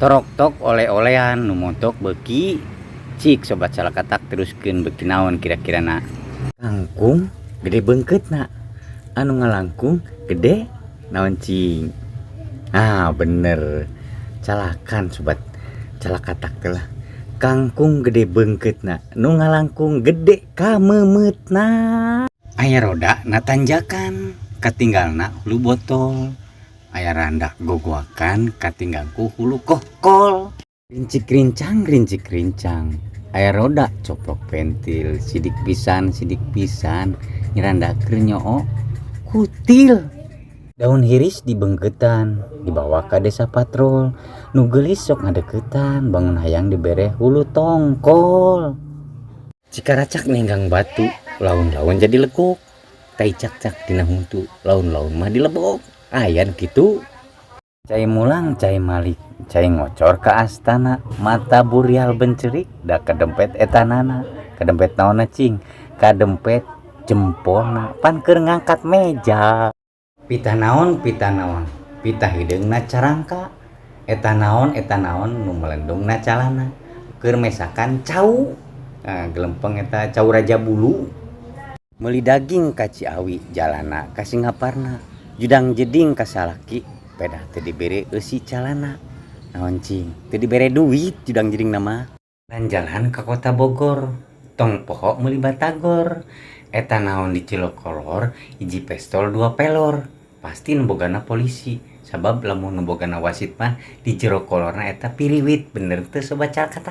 Torok tok oleh-olehan nu montok beki cik sobat salah katak teruskeun beki naon kira-kira na kangkung gede beungkeut na anu ngalangkung gede naon cing. Bener calakan sobat salah katak telah kangkung gede beungkeut na nu ngalangkung gede kameumeutna aya roda na tanjakan katinggalna hulu botol aya randak gogoakan katinggalku hulu kohkol rincik-rincang aya roda coplok pentil sidik pisan nyerandakeun nyoo kutil daun hiris dibeungkeutan dibawa ka desa patrol nu geulis sok ngadeuketan bangun hayang dibere hulu tongkol cikaracak nenggang batu laun-laun jadi legok tai cak-cak dina huntu laun-laun mah dilebok ayan kitu cai mulang cai malik cai ngocor ka astana mata burial bencerik da kadempet etanana kadempet naonna cing kadempet jempolna pan keur ngangkat meja pita naon pita hideungna carangka eta naon nu melendungna calana keur mesakan cau gelempeng eta cau raja bulu meuli daging ka Ciawi jalana ka Singaparna judang jeding ka salaki pedah teu dibere eusi calana naon cing teu dibere duit judang jeding nama dan jalan ka kota Bogor tong poho meuli batagor eta naon di Cilokolor hiji pistol 2 pelor pasti nu bogana polisi sabab lamun nu bogana wasit mah di jero kolorna eta piriwit bener teu sobat calkata